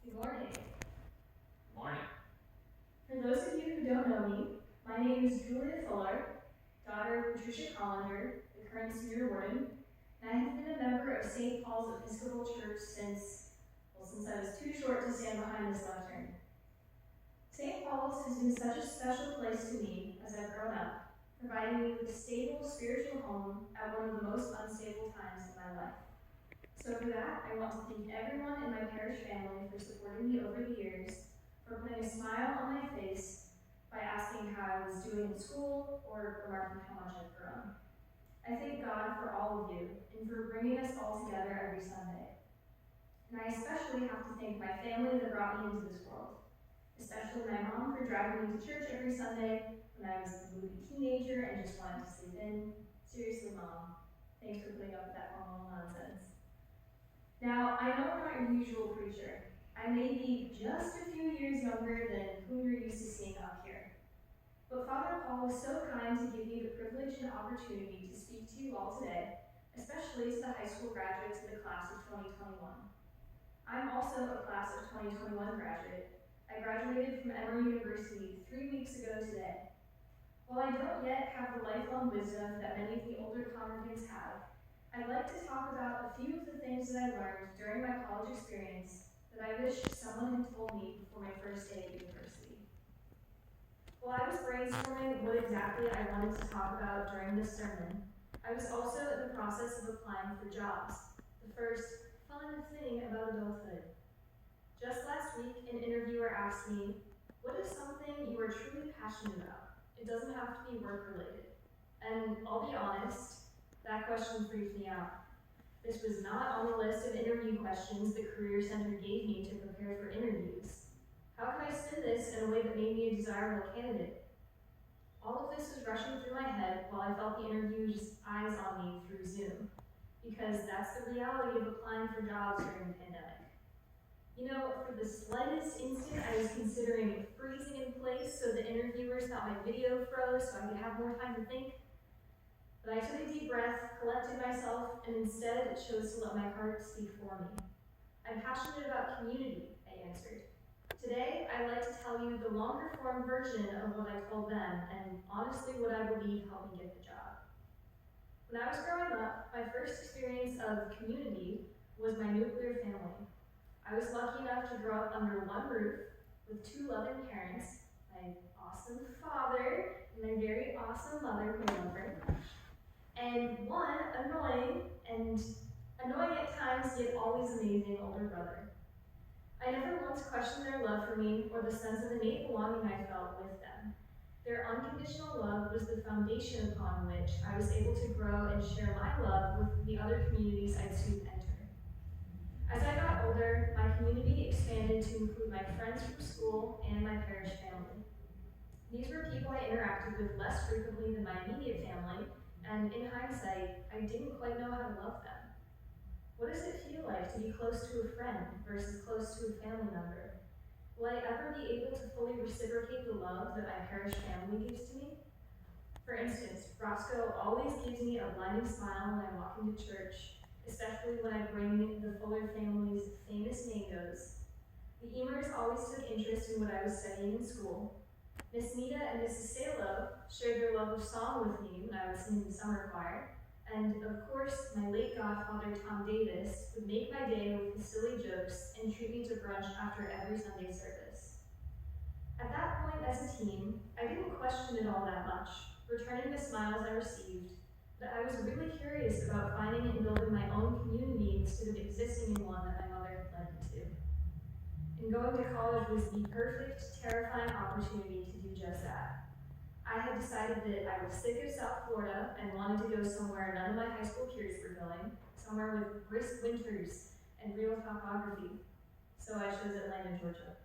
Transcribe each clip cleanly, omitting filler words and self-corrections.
Good morning. Morning. For those of you who don't know me, my name is Julia Fuller, daughter of Patricia Collender, the current senior warden, and I have been a member of St. Paul's Episcopal Church since I was too short to stand behind this lectern. St. Paul's has been such a special place to me as I've grown up, providing me with a stable spiritual home at one of the most unstable times in my life. So for that, I want to thank everyone in my parish family for supporting me over the years, for putting a smile on my face by asking how I was doing in school or remarking how much I've grown. I thank God for all of you and for bringing us all together every Sunday. And I especially have to thank my family that brought me into this world, especially my mom for driving me to church every Sunday when I was a moody teenager and just wanted to sleep in. Seriously, Mom, thanks for putting up with that hormonal nonsense. Now, I know I'm not your usual preacher. I may be just a few years younger than whom you're used to seeing up here. But Father Paul was so kind to give me the privilege and opportunity to speak to you all today, especially to the high school graduates of the class of 2021. I'm also a class of 2021 graduate. I graduated from Emory University 3 weeks ago today. While I don't yet have the lifelong wisdom that many of the older congregants have, I'd like to talk about a few of the things that I learned during my college experience that I wish someone had told me before my first day at university. While I was brainstorming what exactly I wanted to talk about during this sermon, I was also in the process of applying for jobs, the first fun thing about adulthood. Just last week, an interviewer asked me, "What is something you are truly passionate about? It doesn't have to be work-related." And I'll be honest, that question freaked me out. This was not on the list of interview questions the Career Center gave me to prepare for interviews. How could I spin this in a way that made me a desirable candidate? All of this was rushing through my head while I felt the interviewer's eyes on me through Zoom, because that's the reality of applying for jobs during the pandemic. You know, for the slightest instant, I was considering freezing in place so the interviewers thought my video froze so I could have more time to think. But I took a deep breath, collected myself, and instead chose to let my heart speak for me. "I'm passionate about community," I answered. Today, I'd like to tell you the longer form version of what I told them, and honestly what I believe helped me get the job. When I was growing up, my first experience of community was my nuclear family. I was lucky enough to grow up under one roof with two loving parents, my awesome father and my very awesome mother, who I love very much, and one annoying at times, yet always amazing older brother. I never once questioned their love for me or the sense of innate belonging I felt with them. Their unconditional love was the foundation upon which I was able to grow and share my love with the other communities I'd soon enter. As I got older, my community expanded to include my friends from school and my parish family. These were people I interacted with less frequently than my immediate family, and in hindsight, I didn't quite know how to love them. What does it feel like to be close to a friend versus close to a family member? Will I ever be able to fully reciprocate the love that my parish family gives to me? For instance, Roscoe always gives me a blinding smile when I walk into church, especially when I bring the Fuller family's famous mangoes. The Emers always took interest in what I was studying in school. Miss Nita and Mrs. Salo shared their love of song with me when I was in the summer choir, and of course, my late godfather Tom Davis would make my day with his silly jokes and treat me to brunch after every Sunday service. At that point as a teen, I didn't question it all that much, returning the smiles I received, but I was really curious about finding and building my own community instead of existing in one that my mother had led me to. And going to college was the perfect, terrifying opportunity to do just that. I had decided that I was sick of South Florida and wanted to go somewhere none of my high school peers were going, somewhere with brisk winters and real topography. So I chose Atlanta, Georgia.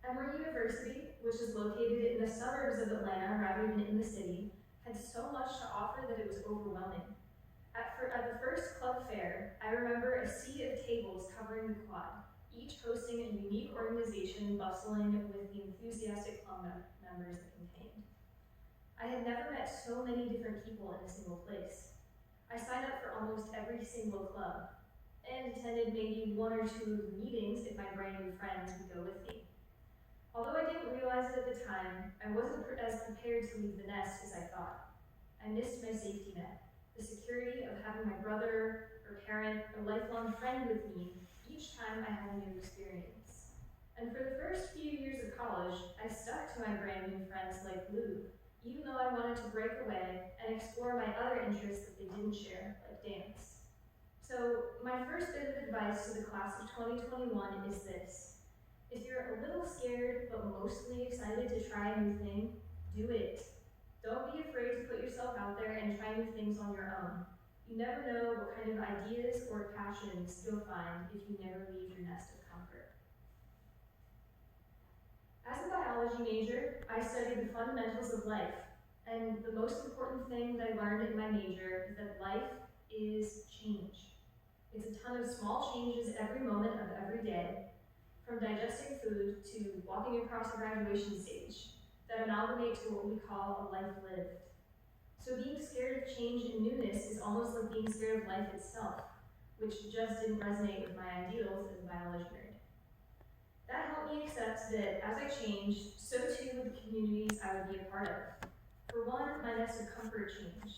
Emory University, which is located in the suburbs of Atlanta rather than in the city, had so much to offer that it was overwhelming. At the first club fair, I remember a sea of tables covering the quad, each hosting a unique organization bustling with the enthusiastic club members it contained. I had never met so many different people in a single place. I signed up for almost every single club, and attended maybe one or two of the meetings if my brand new friends would go with me. Although I didn't realize it at the time, I wasn't as prepared to leave the nest as I thought. I missed my safety net, the security of having my brother or parent or lifelong friend with me each time I had a new experience. And for the first few years of college, I stuck to my brand new friends like glue, even though I wanted to break away and explore my other interests that they didn't share, like dance. So my first bit of advice to the class of 2021 is this. If you're a little scared but mostly excited to try a new thing, do it. Don't be afraid to put yourself out there and try new things on your own. You never know what kind of ideas or passions you'll find if you never leave your nest of comfort. As a biology major, I studied the fundamentals of life, and the most important thing that I learned in my major is that life is change. It's a ton of small changes every moment of every day, from digesting food to walking across a graduation stage, that amalgamate to what we call a life lived. So being scared of change and newness is almost like being scared of life itself, which just didn't resonate with my ideals as a biology nerd. That helped me accept that as I changed, so too would the communities I would be a part of. For one, my nest of comfort changed.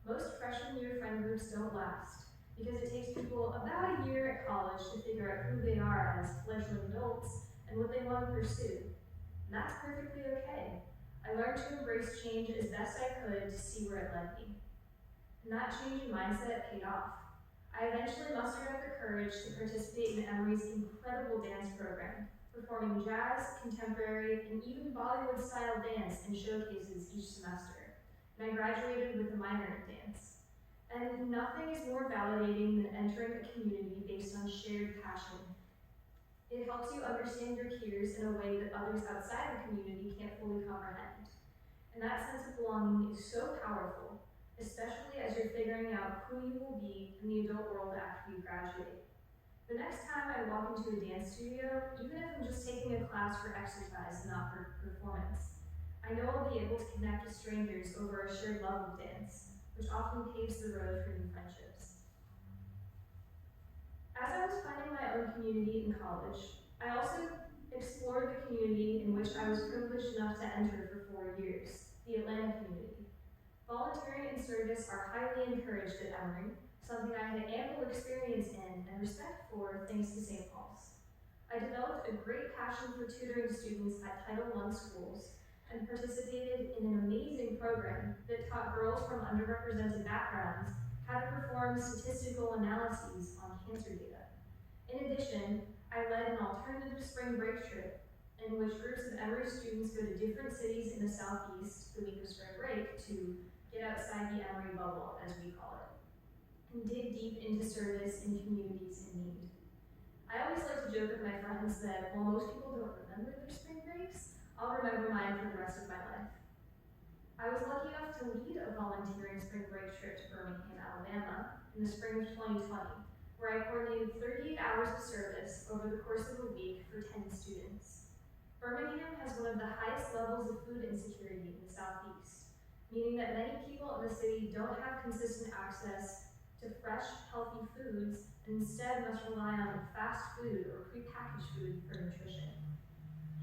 Most freshman year friend groups don't last, because it takes people about a year at college to figure out who they are as fledgling adults and what they want to pursue. And that's perfectly okay. I learned to embrace change as best I could to see where it led me. And that change in mindset paid off. I eventually mustered up the courage to participate in Emory's incredible dance program, performing jazz, contemporary, and even Bollywood-style dance in showcases each semester. And I graduated with a minor in dance. And nothing is more validating than entering a community based on shared passion. It helps you understand your peers in a way that others outside the community can't fully comprehend. And that sense of belonging is so powerful, especially as you're figuring out who you will be in the adult world after you graduate. The next time I walk into a dance studio, even if I'm just taking a class for exercise and not for performance, I know I'll be able to connect with strangers over a shared love of dance, which often paves the road for new friendships. As I was finding my own community in college, I also explored the community in which I was privileged enough to enter for 4 years, the Atlanta community. Volunteering and service are highly encouraged at Emory, something I had ample experience in and respect for thanks to St. Paul's. I developed a great passion for tutoring students at Title I schools and participated in an amazing program that taught girls from underrepresented backgrounds how to perform statistical analyses on cancer data. In addition, I led an alternative spring break trip in which groups of Emory students go to different cities in the Southeast the week of spring break to get outside the Emory bubble, as we call it, and dig deep into service in communities in need. I always like to joke with my friends that while most people don't remember their spring breaks, I'll remember mine for the rest of my life. I was lucky enough to lead a volunteering spring break trip to Birmingham, Alabama in the spring of 2020, where I coordinated 38 hours of service over the course of a week for 10 students. Birmingham has one of the highest levels of food insecurity in the Southeast, meaning that many people in the city don't have consistent access to fresh, healthy foods and instead must rely on fast food or prepackaged food for nutrition.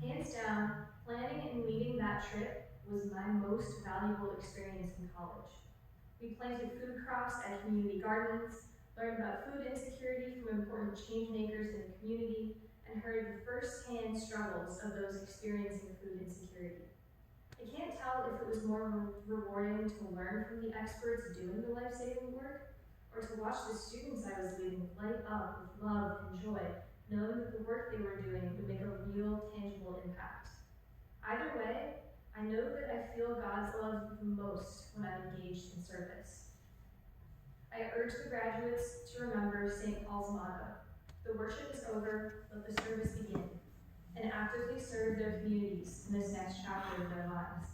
Hands down, planning and leading that trip was my most valuable experience in college. We planted food crops at community gardens, learned about food insecurity from important change makers in the community, and heard the first-hand struggles of those experiencing food insecurity. I can't tell if it was more rewarding to learn from the experts doing the life-saving work, or to watch the students I was leading light up with love and joy, knowing that the work they were doing would make a real, tangible impact. Either way, I know that I feel God's love the most when I'm engaged in service. I urge the graduates to remember St. Paul's motto, "The worship is over, let the service begin," and actively serve their communities in this next chapter of their lives.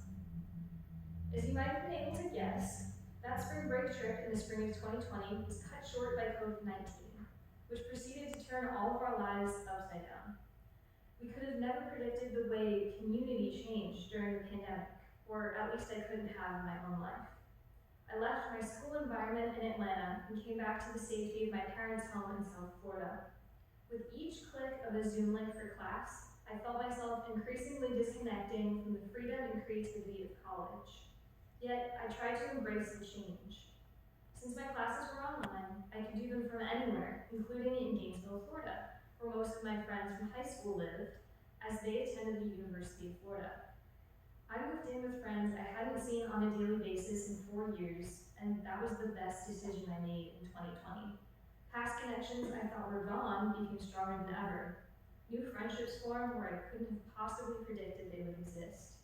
As you might have been able to guess, that spring break trip in the spring of 2020 was cut short by COVID-19, which proceeded to turn all of our lives upside down. We could have never predicted the way community changed during the pandemic, or at least I couldn't have in my own life. I left my school environment in Atlanta and came back to the safety of my parents' home in South Florida. With each click of a Zoom link for class, I felt myself increasingly disconnecting from the freedom and creativity of college. Yet, I tried to embrace the change. Since my classes were online, I could do them from anywhere, including in Gainesville, Florida, where most of my friends from high school lived, as they attended the University of Florida. I moved in with friends I hadn't seen on a daily basis in 4 years, and that was the best decision I made in 2020. Past connections I thought were gone became stronger than ever. New friendships formed where I couldn't have possibly predicted they would exist.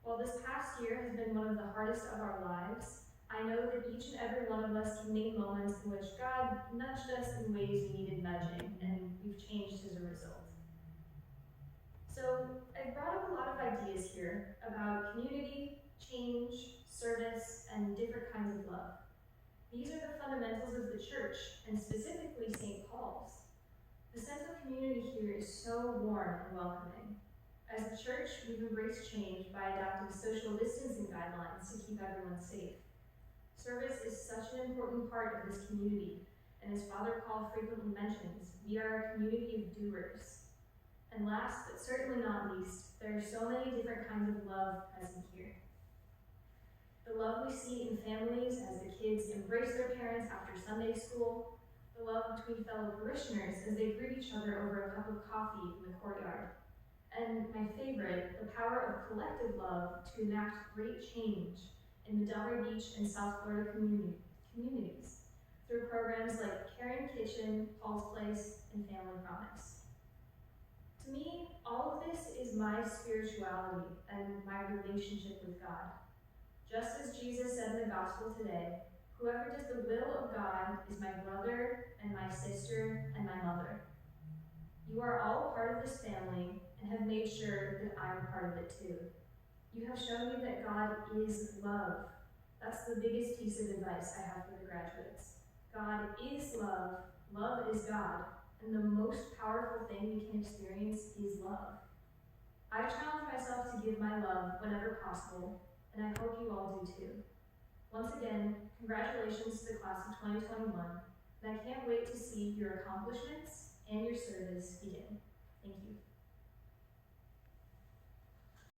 While this past year has been one of the hardest of our lives, I know that each and every one of us can name moments in which God nudged us in ways we needed nudging, and we've changed as a result. So I brought up a lot of ideas here about community, change, service, and different kinds of love. These are the fundamentals of the church, and specifically St. Paul's. The sense of community here is so warm and welcoming. As a church, we've embraced change by adopting social distancing guidelines to keep everyone safe. Service is such an important part of this community, and as Father Paul frequently mentions, we are a community of doers. And last, but certainly not least, there are so many different kinds of love present here. The love we see in families as the kids embrace their parents after Sunday school, the love between fellow parishioners as they greet each other over a cup of coffee in the courtyard, and my favorite, the power of collective love to enact great change in the Delray Beach and South Florida communities through programs like Caring Kitchen, Paul's Place, and Family Promise. To me, all of this is my spirituality and my relationship with God. Just as Jesus said in the gospel today, whoever does the will of God is my brother and my sister and my mother. You are all part of this family and have made sure that I'm part of it too. You have shown me that God is love. That's the biggest piece of advice I have for the graduates. God is love, love is God, and the most powerful thing we can experience is love. I've challenged myself to give my love whenever possible, and I hope you all do too. Once again, congratulations to the class of 2021, and I can't wait to see your accomplishments and your service begin. Thank you.